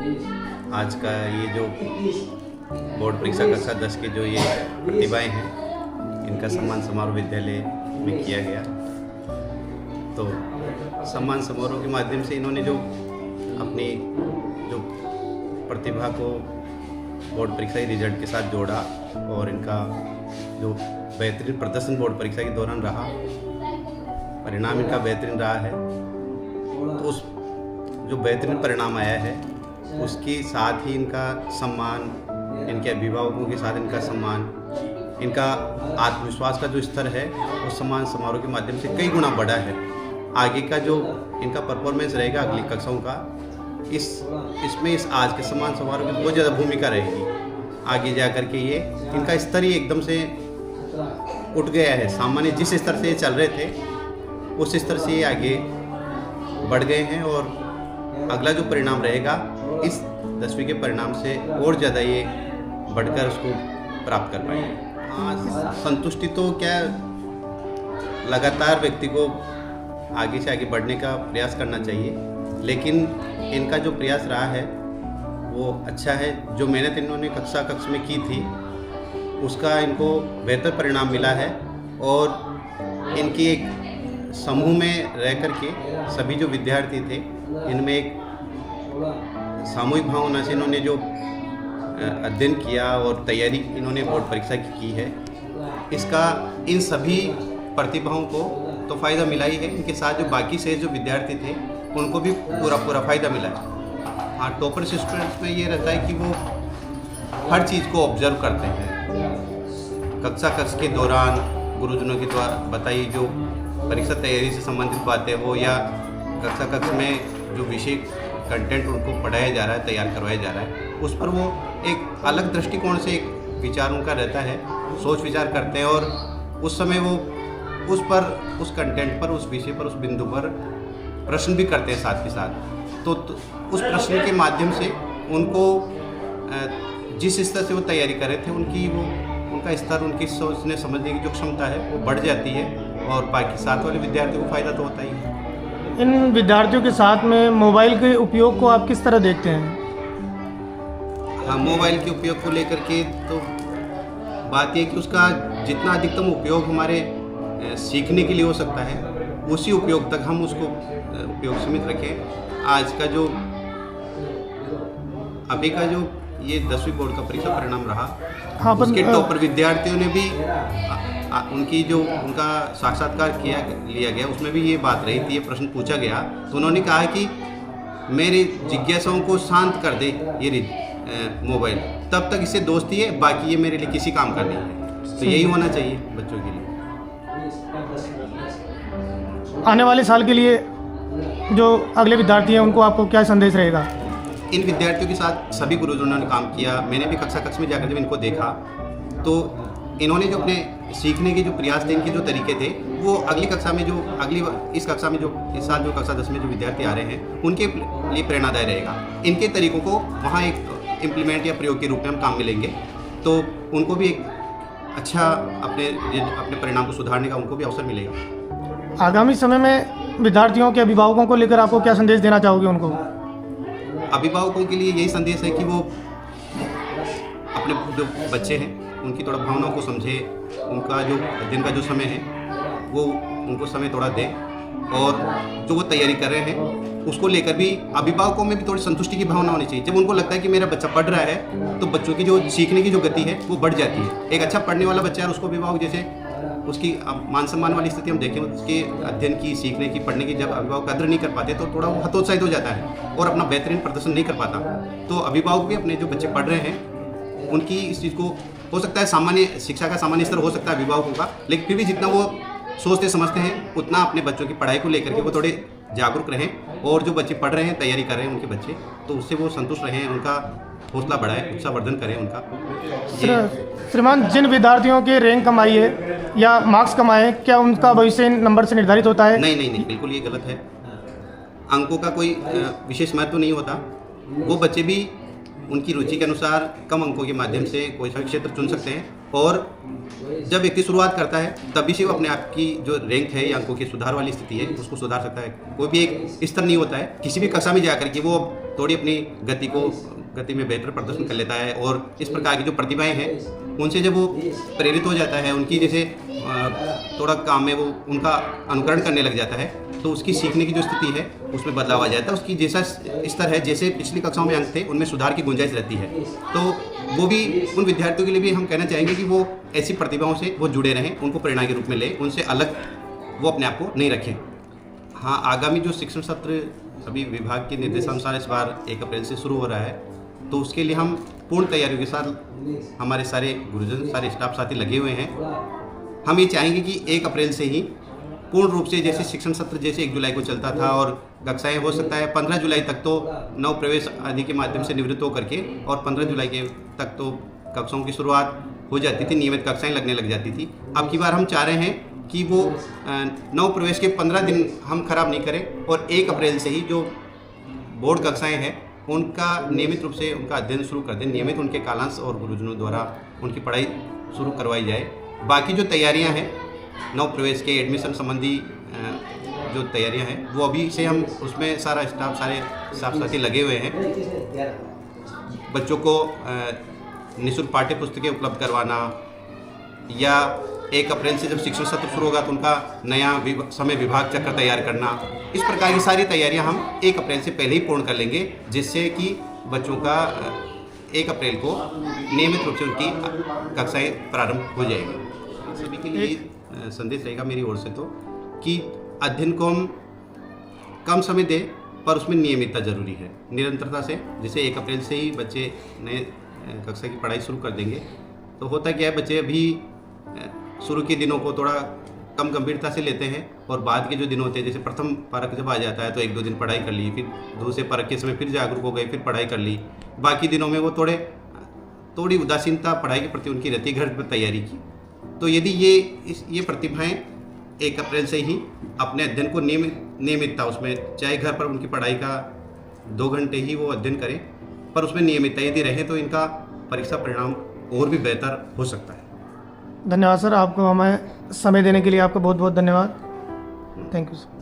आज का ये जो बोर्ड परीक्षा कक्षा 10 के जो ये प्रतिभाएं हैं, इनका सम्मान समारोह विद्यालय में किया गया। तो सम्मान समारोह के माध्यम से इन्होंने जो अपनी जो प्रतिभा को बोर्ड परीक्षा के रिजल्ट के साथ जोड़ा और इनका जो बेहतरीन प्रदर्शन बोर्ड परीक्षा के दौरान रहा, परिणाम इनका बेहतरीन रहा है। तो उस जो बेहतरीन परिणाम आया है उसके साथ ही इनका सम्मान, इनके अभिभावकों के साथ इनका सम्मान, इनका आत्मविश्वास का जो स्तर है वो सम्मान समारोह के माध्यम से कई गुना बढ़ा है। आगे का जो इनका परफॉर्मेंस रहेगा अगली कक्षाओं का, इसमें इस आज के सम्मान समारोह की बहुत ज़्यादा भूमिका रहेगी। आगे जा कर के ये इनका स्तर ही एकदम से उठ गया है। सामान्य जिस स्तर से ये चल रहे थे उस स्तर से ये आगे बढ़ गए हैं और अगला जो परिणाम रहेगा इस 10वीं के परिणाम से और ज़्यादा ये बढ़कर उसको प्राप्त कर पाएंगे। हाँ, संतुष्टि तो क्या, लगातार व्यक्ति को आगे से आगे बढ़ने का प्रयास करना चाहिए, लेकिन इनका जो प्रयास रहा है वो अच्छा है। जो मेहनत इन्होंने कक्षा में की थी उसका इनको बेहतर परिणाम मिला है और इनकी एक समूह में रह कर के सभी जो विद्यार्थी थे इनमें एक सामूहिक भावना से इन्होंने जो अध्ययन किया और तैयारी इन्होंने बोर्ड परीक्षा की है, इसका इन सभी प्रतिभाओं को तो फ़ायदा मिला ही है। इनके साथ जो बाकी से जो विद्यार्थी थे उनको भी पूरा फ़ायदा मिला है। हाँ, टॉपर स्टूडेंट्स में ये रहता है कि वो हर चीज़ को ऑब्जर्व करते हैं। कक्षा के दौरान गुरुजनों के द्वारा बताई जो परीक्षा तैयारी से संबंधित बातें हो या कक्षा में जो विषय कंटेंट उनको पढ़ाया जा रहा है, तैयार करवाया जा रहा है, उस पर वो एक अलग दृष्टिकोण से एक विचार उनका रहता है, सोच विचार करते हैं और उस समय वो उस कंटेंट पर, उस विषय पर, उस बिंदु पर प्रश्न भी करते हैं साथ के साथ। तो उस प्रश्न के माध्यम से उनको जिस स्तर से वो तैयारी कर रहे थे उनका स्तर, उनकी सोचने समझने की जो क्षमता है वो बढ़ जाती है और बाकी साथ वाले विद्यार्थियों को फ़ायदा तो होता ही है। इन विद्यार्थियों के साथ में मोबाइल के उपयोग को आप किस तरह देखते हैं? हाँ, मोबाइल के उपयोग को लेकर के तो बात यह कि उसका जितना अधिकतम उपयोग हमारे सीखने के लिए हो सकता है उसी उपयोग तक हम उसको उपयोग सीमित रखें। आज का जो अभी का जो ये 10वीं बोर्ड का परीक्षा परिणाम रहा, हाँ, उसके टॉपर विद्यार्थियों ने भी उनका साक्षात्कार लिया गया, उसमें भी ये बात रही थी, ये प्रश्न पूछा गया तो उन्होंने कहा कि मेरी जिज्ञासाओं को शांत कर दे ये मोबाइल, तब तक इससे दोस्ती है, बाकी ये मेरे लिए किसी काम का नहीं है। तो यही होना चाहिए बच्चों के लिए। आने वाले साल के लिए जो अगले विद्यार्थी हैं उनको आपको क्या संदेश रहेगा? इन विद्यार्थियों के साथ सभी गुरुजनों ने काम किया। मैंने भी कक्षा में जाकर जब इनको देखा तो इन्होंने जो अपने सीखने के जो प्रयास थे, इनके जो तरीके थे, वो अगली कक्षा में इस कक्षा में जो इस साल जो कक्षा 10 में जो विद्यार्थी आ रहे हैं उनके लिए प्रेरणादायी रहेगा। इनके तरीकों को वहाँ एक इम्प्लीमेंट या प्रयोग के रूप में हम काम में लेंगे तो उनको भी एक अच्छा अपने परिणाम को सुधारने का उनको भी अवसर मिलेगा। आगामी समय में विद्यार्थियों के अभिभावकों को लेकर आपको क्या संदेश देना चाहोगे उनको? अभिभावकों के लिए यही संदेश है कि वो अपने जो बच्चे हैं उनकी थोड़ा भावनाओं को समझे, उनका जो दिन का जो समय है वो उनको समय थोड़ा दें और जो वो तैयारी कर रहे हैं उसको लेकर भी अभिभावकों में भी थोड़ी संतुष्टि की भावना होनी चाहिए। जब उनको लगता है कि मेरा बच्चा पढ़ रहा है तो बच्चों की जो सीखने की जो गति है वो बढ़ जाती है। एक अच्छा पढ़ने वाला बच्चा है, उसको अभिभावक जैसे उसकी मान सम्मान वाली स्थिति हम देखें, उसके अध्ययन की, सीखने की, पढ़ने की जब अभिभावक कदर नहीं कर पाते तो थोड़ा वो हतोत्साहित हो जाता है और अपना बेहतरीन प्रदर्शन नहीं कर पाता। तो अभिभावक भी अपने जो बच्चे पढ़ रहे हैं उनकी इस चीज़ को, हो सकता है सामान्य शिक्षा का सामान्य स्तर हो सकता है अभिभावकों का, लेकिन फिर भी जितना वो सोचते समझते हैं उतना अपने बच्चों की पढ़ाई को लेकर के वो थोड़े जागरूक रहें और जो बच्चे पढ़ रहे हैं, तैयारी कर रहे हैं उनके बच्चे, तो उससे वो संतुष्ट रहें, उनका हौसला बढ़ाएं, उत्साहवर्धन करें उनका। श्रीमान, जिन विद्यार्थियों के रैंक कमाई है या मार्क्स कमाए, क्या उनका भविष्य नंबर से निर्धारित होता है? नहीं, बिल्कुल ये गलत है। अंकों का कोई विशेष महत्व नहीं होता। वो बच्चे भी उनकी रुचि के अनुसार कम अंकों के माध्यम से कोई सा क्षेत्र चुन सकते हैं और जब व्यक्ति शुरुआत करता है तभी से वो अपने आप की जो रैंक है या अंकों की सुधार वाली स्थिति है उसको सुधार सकता है। कोई भी एक स्तर नहीं होता है, किसी भी कक्षा में जाकर के वो थोड़ी अपनी गति में बेहतर प्रदर्शन कर लेता है और इस प्रकार की जो प्रतिभाएं हैं उनसे जब वो प्रेरित हो जाता है, उनकी जैसे थोड़ा काम में वो उनका अनुकरण करने लग जाता है तो उसकी सीखने की जो स्थिति है उसमें बदलाव आ जाता है। उसकी जैसा स्तर है, जैसे पिछली कक्षाओं में अंक थे उनमें सुधार की गुंजाइश रहती है। तो वो भी उन विद्यार्थियों के लिए भी हम कहना चाहेंगे कि वो ऐसी प्रतिभाओं से वो जुड़े रहें, उनको प्रेरणा के रूप में लें, उनसे अलग वो अपने आप को नहीं रखें। हाँ, आगामी जो शिक्षण सत्र सभी विभाग के निर्देशानुसार इस बार 1 अप्रैल से शुरू हो रहा है, तो उसके लिए हम पूर्ण तैयारियों के साथ हमारे सारे गुरुजन, सारे स्टाफ साथी लगे हुए हैं। हम ये चाहेंगे कि 1 अप्रैल से ही पूर्ण रूप से जैसे शिक्षण सत्र जैसे 1 जुलाई को चलता था और कक्षाएं हो सकता है 15 जुलाई तक तो नव प्रवेश आदि के माध्यम से निवृत्त होकर के और 15 जुलाई के तक तो कक्षाओं की शुरुआत हो जाती थी, नियमित कक्षाएं लगने लग जाती थी। अब की बार हम चाह रहे हैं कि वो नव प्रवेश के 15 दिन हम खराब नहीं करें और 1 अप्रैल से ही जो बोर्ड कक्षाएँ हैं उनका नियमित रूप से उनका अध्ययन शुरू कर दें, नियमित उनके कालांश और गुरुजनों द्वारा उनकी पढ़ाई शुरू करवाई जाए। बाकी जो तैयारियां हैं नव प्रवेश के एडमिशन संबंधी जो तैयारियां हैं वो अभी से हम उसमें सारा स्टाफ, सारे स्टाफ साथी लगे हुए हैं। बच्चों को निःशुल्क पाठ्य पुस्तकें उपलब्ध करवाना या 1 अप्रैल से जब शिक्षण सत्र शुरू होगा तो उनका नया समय विभाग चक्र तैयार करना, इस प्रकार की सारी तैयारियां हम 1 अप्रैल से पहले ही पूर्ण कर लेंगे, जिससे कि बच्चों का 1 अप्रैल को नियमित रूप से उनकी कक्षाएं प्रारंभ हो जाएगी। सभी के लिए संदेश रहेगा मेरी ओर से तो कि अध्ययन को हम कम समय दें पर उसमें नियमितता जरूरी है, निरंतरता से। जैसे 1 अप्रैल से ही बच्चे नए कक्षा की पढ़ाई शुरू कर देंगे तो होता क्या है, बच्चे अभी शुरू के दिनों को थोड़ा कम गंभीरता से लेते हैं और बाद के जो दिन होते हैं जैसे प्रथम परख जब आ जाता है तो 1-2 दिन पढ़ाई कर ली, फिर दूसरे परख के समय फिर जागरूक हो गए, फिर पढ़ाई कर ली। बाकी दिनों में वो थोड़ी उदासीनता पढ़ाई के प्रति उनकी रहती, घर पर तैयारी की। तो यदि ये प्रतिभाएं 1 अप्रैल से ही अपने अध्ययन को नियमितता, उसमें चाहे घर पर उनकी पढ़ाई का 2 घंटे ही वो अध्ययन करें पर उसमें नियमितता यदि रहे तो इनका परीक्षा परिणाम और भी बेहतर हो सकता है। धन्यवाद सर, आपको हमें समय देने के लिए आपका बहुत बहुत धन्यवाद। Thank you sir.